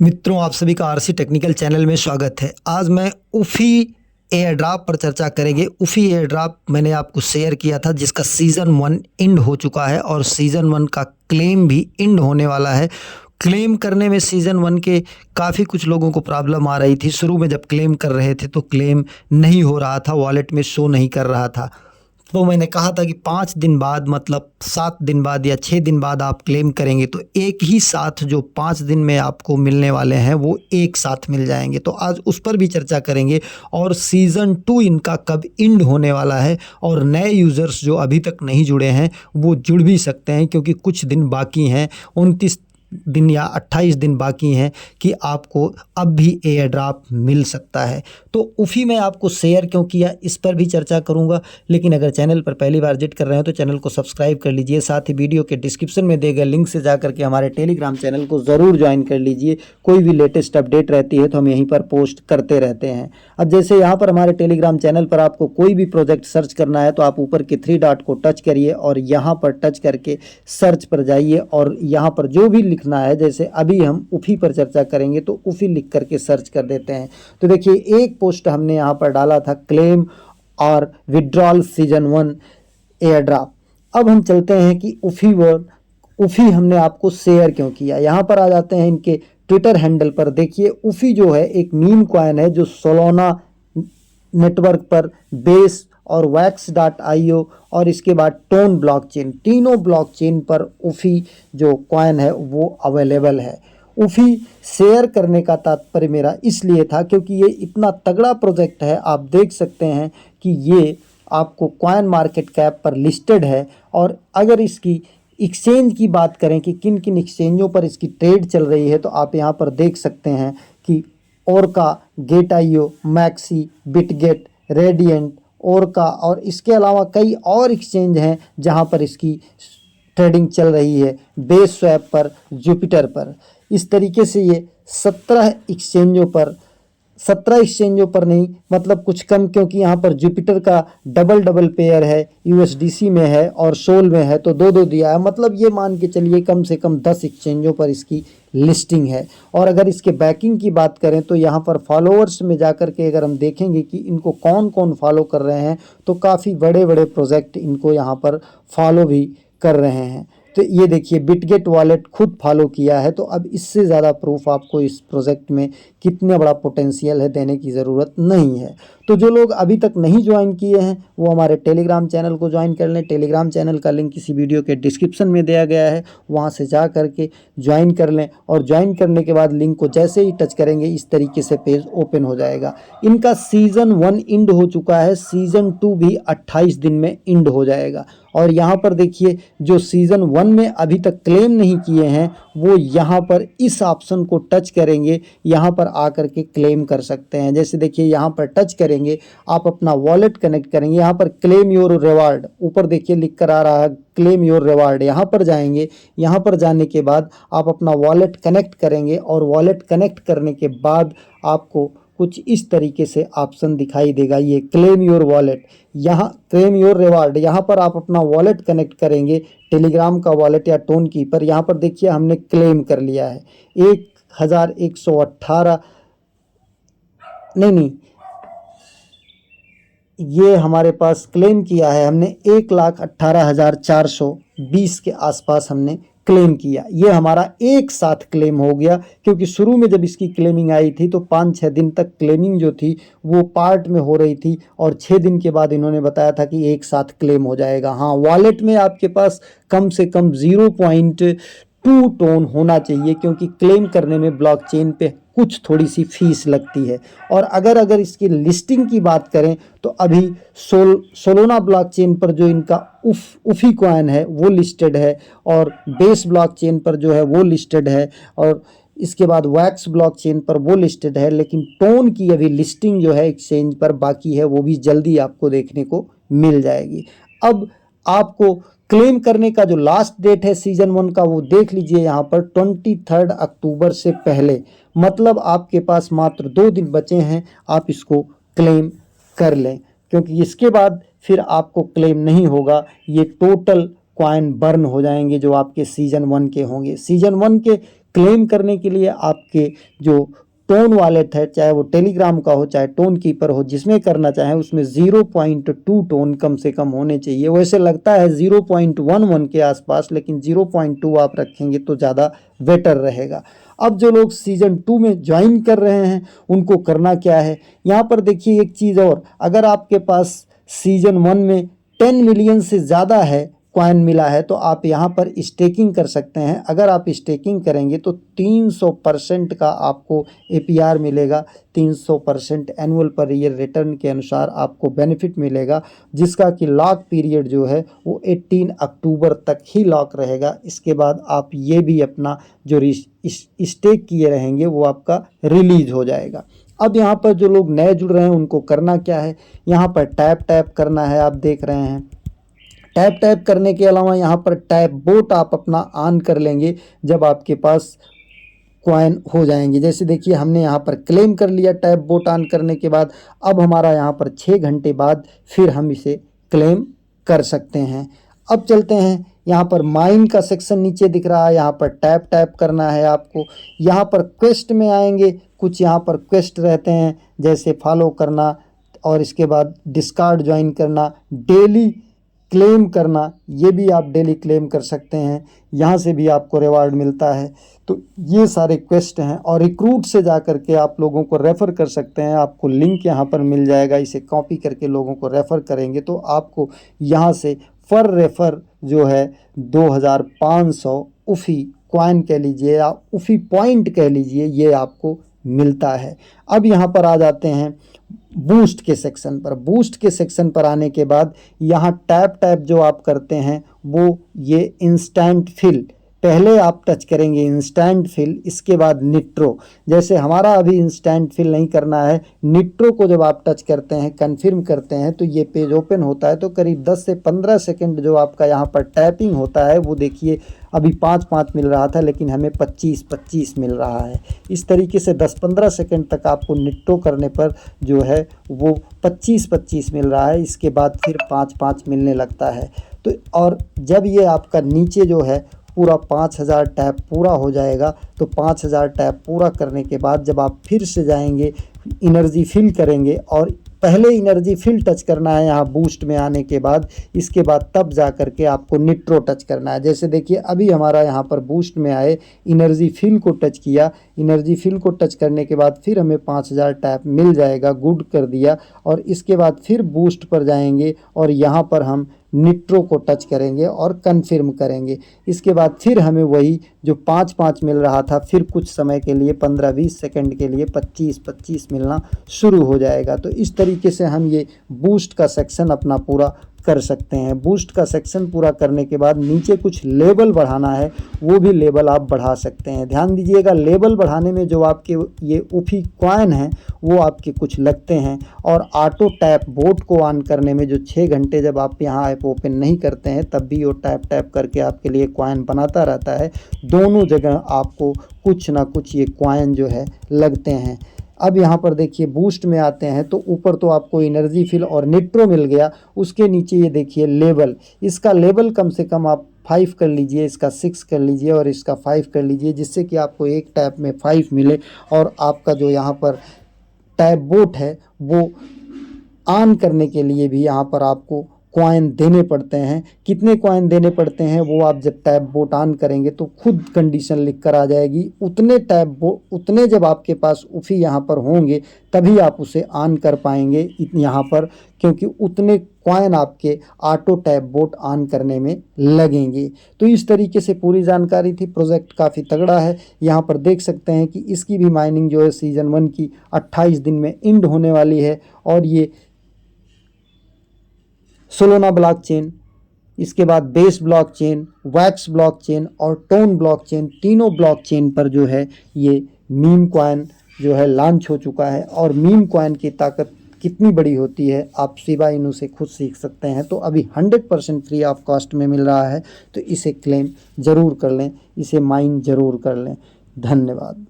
मित्रों, आप सभी का आरसी टेक्निकल चैनल में स्वागत है। आज मैं उफी एयर ड्रॉप पर चर्चा करेंगे। उफी एयर ड्रॉप मैंने आपको शेयर किया था, जिसका सीज़न 1 एंड हो चुका है और सीज़न 1 का क्लेम भी एंड होने वाला है। क्लेम करने में सीज़न 1 के काफ़ी कुछ लोगों को प्रॉब्लम आ रही थी। शुरू में जब क्लेम कर रहे थे तो क्लेम नहीं हो रहा था, वॉलेट में शो नहीं कर रहा था। तो मैंने कहा था कि 5 दिन बाद, मतलब 7 दिन बाद या 6 दिन बाद आप क्लेम करेंगे तो एक ही साथ जो 5 दिन में आपको मिलने वाले हैं वो एक साथ मिल जाएंगे। तो आज उस पर भी चर्चा करेंगे और सीज़न 2 इनका कब एंड होने वाला है और नए यूज़र्स जो अभी तक नहीं जुड़े हैं वो जुड़ भी सकते हैं, क्योंकि कुछ दिन बाकी हैं, 29 दिन या 28 दिन बाकी हैं कि आपको अब भी एयर ड्रॉप मिल सकता है। तो उफी में आपको शेयर क्यों किया, इस पर भी चर्चा करूंगा। लेकिन अगर चैनल पर पहली बार विजिट कर रहे हैं तो चैनल को सब्सक्राइब कर लीजिए। साथ ही वीडियो के डिस्क्रिप्शन में दिए गए लिंक से जा करके हमारे टेलीग्राम चैनल को ज़रूर ज्वाइन कर लीजिए। कोई भी लेटेस्ट अपडेट रहती है तो हम यहीं पर पोस्ट करते रहते हैं। अब जैसे यहाँ पर हमारे टेलीग्राम चैनल पर आपको कोई भी प्रोजेक्ट सर्च करना है तो आप ऊपर के 3 डॉट को टच करिए और यहाँ पर टच करके सर्च पर जाइए और यहाँ पर जो भी लिखना है, जैसे अभी हम उफी पर चर्चा करेंगे तो उफी लिख करके सर्च कर देते हैं। तो देखिए, एक पोस्ट हमने यहाँ पर डाला था, क्लेम और विड्रॉल सीजन 1 एयर ड्रॉप। अब हम चलते हैं कि उफी हमने आपको शेयर क्यों किया। यहाँ पर आ जाते हैं इनके ट्विटर हैंडल पर। देखिए, उफी जो है एक मीम कॉइन है जो सोलोना नेटवर्क पर बेस और wax.io और इसके बाद टोन ब्लॉकचेन, तीनों ब्लॉकचेन पर उफी जो कॉइन है वो अवेलेबल है। उफी शेयर करने का तात्पर्य मेरा इसलिए था क्योंकि ये इतना तगड़ा प्रोजेक्ट है। आप देख सकते हैं कि ये आपको कॉइन मार्केट कैप पर लिस्टेड है और अगर इसकी एक्सचेंज की बात करें कि किन किन एक्सचेंजों पर इसकी ट्रेड चल रही है तो आप यहाँ पर देख सकते हैं कि ओरका, गेट.io, मैक्सी, बिटगेट, रेडियंट, ओरका और इसके अलावा कई और एक्सचेंज हैं जहां पर इसकी ट्रेडिंग चल रही है। बेस स्वैप पर, जुपिटर पर, इस तरीके से ये 17 एक्सचेंजों पर नहीं, मतलब कुछ कम, क्योंकि यहाँ पर जुपिटर का डबल पेयर है, यूएसडीसी में है और सोल में है, तो दो दिया है। मतलब ये मान के चलिए कम से कम 10 एक्सचेंजों पर इसकी लिस्टिंग है। और अगर इसके बैकिंग की बात करें तो यहाँ पर फॉलोअर्स में जाकर के अगर हम देखेंगे कि इनको कौन कौन फॉलो कर रहे हैं तो काफ़ी बड़े बड़े प्रोजेक्ट इनको यहाँ पर फॉलो भी कर रहे हैं। तो ये देखिए, बिटगेट वॉलेट खुद फॉलो किया है। तो अब इससे ज़्यादा प्रूफ आपको इस प्रोजेक्ट में कितना बड़ा पोटेंशियल है देने की ज़रूरत नहीं है। तो जो लोग अभी तक नहीं ज्वाइन किए हैं वो हमारे टेलीग्राम चैनल को ज्वाइन कर लें। टेलीग्राम चैनल का लिंक इसी वीडियो के डिस्क्रिप्शन में दिया गया है, वहाँ से जा करके ज्वाइन कर लें और ज्वाइन करने के बाद लिंक को जैसे ही टच करेंगे इस तरीके से पेज ओपन हो जाएगा। इनका सीज़न 1 एंड हो चुका है, सीज़न 2 भी 28 दिन में एंड हो जाएगा। और यहाँ पर देखिए, जो सीज़न 1 में अभी तक क्लेम नहीं किए हैं वो यहाँ पर इस ऑप्शन को टच करेंगे, यहाँ पर आकर के क्लेम कर सकते हैं। जैसे देखिए, यहाँ पर टच करेंगे, आप अपना वॉलेट कनेक्ट करेंगे, यहाँ पर क्लेम योर रिवार्ड ऊपर देखिए लिख कर आ रहा है, क्लेम योर रिवार्ड। यहाँ पर जाएंगे, यहाँ पर जाने के बाद आप अपना वॉलेट कनेक्ट करेंगे और वॉलेट कनेक्ट करने के बाद आपको कुछ इस तरीके से ऑप्शन दिखाई देगा, ये क्लेम योर वॉलेट, यहाँ क्लेम योर रिवार्ड। यहाँ पर आप अपना वॉलेट कनेक्ट करेंगे, टेलीग्राम का वॉलेट या टोन की पर। यहाँ पर देखिए हमने क्लेम कर लिया है 1118, नहीं, ये हमारे पास क्लेम किया है हमने 1,18,420 के आसपास हमने क्लेम किया। ये हमारा एक साथ क्लेम हो गया, क्योंकि शुरू में जब इसकी क्लेमिंग आई थी तो 5-6 दिन तक क्लेमिंग जो थी वो पार्ट में हो रही थी और 6 दिन के बाद इन्होंने बताया था कि एक साथ क्लेम हो जाएगा। हाँ, वॉलेट में आपके पास कम से कम 0.2 टोन होना चाहिए, क्योंकि क्लेम करने में ब्लॉकचेन पे कुछ थोड़ी सी फीस लगती है। और अगर इसकी लिस्टिंग की बात करें तो अभी सोलोना ब्लॉकचेन पर जो इनका उफी कॉइन है वो लिस्टेड है और बेस ब्लॉकचेन पर जो है वो लिस्टेड है और इसके बाद वैक्स ब्लॉकचेन पर वो लिस्टेड है। लेकिन टोन की अभी लिस्टिंग जो है एक्सचेंज पर बाकी है, वो भी जल्दी आपको देखने को मिल जाएगी। अब आपको क्लेम करने का जो लास्ट डेट है सीजन 1 का वो देख लीजिए, यहाँ पर 23 अक्टूबर से पहले, मतलब आपके पास मात्र 2 दिन बचे हैं, आप इसको क्लेम कर लें, क्योंकि इसके बाद फिर आपको क्लेम नहीं होगा। ये टोटल कॉइन बर्न हो जाएंगे जो आपके सीजन 1 के होंगे। सीजन 1 के क्लेम करने के लिए आपके जो टोन वॉलेट है, चाहे वो टेलीग्राम का हो चाहे टोन कीपर हो, जिसमें करना चाहें उसमें 0.2 टोन कम से कम होने चाहिए। वैसे लगता है 0.11 के आसपास, लेकिन 0.2 आप रखेंगे तो ज़्यादा बेटर रहेगा। अब जो लोग सीज़न 2 में ज्वाइन कर रहे हैं उनको करना क्या है, यहाँ पर देखिए एक चीज़ और, अगर आपके पास सीज़न 1 में 10 मिलियन से ज़्यादा है कॉइन मिला है तो आप यहाँ पर स्टेकिंग कर सकते हैं। अगर आप स्टेकिंग करेंगे तो 300% का आपको APR मिलेगा, 300% एनुअल पर ईयर रिटर्न के अनुसार आपको बेनिफिट मिलेगा, जिसका कि लॉक पीरियड जो है वो 18 अक्टूबर तक ही लॉक रहेगा। इसके बाद आप ये भी अपना जो स्टेक किए रहेंगे वो आपका रिलीज हो जाएगा। अब यहाँ पर जो लोग नए जुड़ रहे हैं उनको करना क्या है, यहाँ पर टैप करना है, आप देख रहे हैं। टैप करने के अलावा यहाँ पर टैप बोट आप अपना ऑन कर लेंगे जब आपके पास कॉइन हो जाएंगे। जैसे देखिए हमने यहाँ पर क्लेम कर लिया टैप बोट ऑन करने के बाद, अब हमारा यहाँ पर 6 घंटे बाद फिर हम इसे क्लेम कर सकते हैं। अब चलते हैं, यहाँ पर माइन का सेक्शन नीचे दिख रहा है, यहाँ पर टैप करना है आपको। यहाँ पर क्वेस्ट में आएंगे, कुछ यहाँ पर क्वेस्ट रहते हैं जैसे फॉलो करना और इसके बाद डिस्कार्ड ज्वाइन करना, डेली क्लेम करना, ये भी आप डेली क्लेम कर सकते हैं, यहाँ से भी आपको रिवार्ड मिलता है। तो ये सारे क्वेस्ट हैं और रिक्रूट से जा कर के आप लोगों को रेफ़र कर सकते हैं। आपको लिंक यहाँ पर मिल जाएगा, इसे कॉपी करके लोगों को रेफ़र करेंगे तो आपको यहाँ से पर रेफ़र जो है 2500 उफ़ी कॉइन कह लीजिए या उफ़ी पॉइंट कह लीजिए, ये आपको मिलता है। अब यहाँ पर आ जाते हैं बूस्ट के सेक्शन पर। बूस्ट के सेक्शन पर आने के बाद यहाँ टैप जो आप करते हैं वो ये इंस्टेंट फिल, पहले आप टच करेंगे इंस्टेंट फिल, इसके बाद निट्रो। जैसे हमारा अभी इंस्टेंट फिल नहीं करना है, निट्रो को जब आप टच करते हैं, कन्फर्म करते हैं तो ये पेज ओपन होता है। तो करीब 10 से 15 सेकंड जो आपका यहाँ पर टैपिंग होता है वो देखिए अभी 5-5 मिल रहा था लेकिन हमें 25-25 मिल रहा है। इस तरीके से 10-15 सेकंड तक आपको निट्रो करने पर जो है वो 25-25 मिल रहा है, इसके बाद फिर 5-5 मिलने लगता है। तो और जब ये आपका नीचे जो है पूरा 5000 टैप पूरा हो जाएगा, तो 5000 टैप पूरा करने के बाद जब आप फिर से जाएंगे एनर्जी फिल करेंगे, और पहले एनर्जी फिल टच करना है यहाँ बूस्ट में आने के बाद, इसके बाद तब जा कर के आपको निट्रो टच करना है। जैसे देखिए अभी हमारा यहाँ पर बूस्ट में आए, एनर्जी फिल को टच किया, एनर्जी फिल को टच करने के बाद फिर हमें 5000 टैप मिल जाएगा, गुड कर दिया। और इसके बाद फिर बूस्ट पर जाएंगे और यहाँ पर हम निट्रो को टच करेंगे और कन्फर्म करेंगे। इसके बाद फिर हमें वही जो 5-5 मिल रहा था फिर कुछ समय के लिए 15-20 सेकंड के लिए 25-25 मिलना शुरू हो जाएगा। तो इस तरीके से हम ये बूस्ट का सेक्शन अपना पूरा कर सकते हैं। बूस्ट का सेक्शन पूरा करने के बाद नीचे कुछ लेवल बढ़ाना है, वो भी लेवल आप बढ़ा सकते हैं। ध्यान दीजिएगा, लेवल बढ़ाने में जो आपके ये उफ़ी कॉइन हैं वो आपके कुछ लगते हैं, और ऑटो टैप बोट को ऑन करने में जो 6 घंटे जब आप यहाँ ऐप ओपन नहीं करते हैं तब भी वो टैप करके आपके लिए कॉइन बनाता रहता है। दोनों जगह आपको कुछ ना कुछ ये कॉइन जो है लगते हैं। अब यहाँ पर देखिए बूस्ट में आते हैं तो ऊपर तो आपको एनर्जी फिल और निट्रो मिल गया, उसके नीचे ये देखिए लेवल, इसका लेवल कम से कम आप 5 कर लीजिए, इसका 6 कर लीजिए और इसका 5 कर लीजिए, जिससे कि आपको एक टैप में 5 मिले। और आपका जो यहाँ पर टैप बोट है वो ऑन करने के लिए भी यहाँ पर आपको कॉइन देने पड़ते हैं। कितने कॉइन देने पड़ते हैं वो आप जब टैप बोट ऑन करेंगे तो खुद कंडीशन लिख कर आ जाएगी। उतने जब आपके पास उफ़ी यहाँ पर होंगे तभी आप उसे ऑन कर पाएंगे यहाँ पर, क्योंकि उतने कॉइन आपके ऑटो टैप बोट ऑन करने में लगेंगे। तो इस तरीके से पूरी जानकारी थी। प्रोजेक्ट काफ़ी तगड़ा है। यहाँ पर देख सकते हैं कि इसकी भी माइनिंग जो है सीज़न 1 की 28 दिन में एंड होने वाली है, और ये सोलोना ब्लॉकचेन, इसके बाद बेस ब्लॉकचेन, वैक्स ब्लॉकचेन और टोन ब्लॉकचेन, तीनों ब्लॉकचेन पर जो है ये मीम कॉइन जो है लॉन्च हो चुका है। और मीम कॉइन की ताकत कितनी बड़ी होती है आप शिबा इनू से खुद सीख सकते हैं। तो अभी 100% फ्री ऑफ कॉस्ट में मिल रहा है, तो इसे क्लेम ज़रूर कर लें, इसे माइन ज़रूर कर लें। धन्यवाद।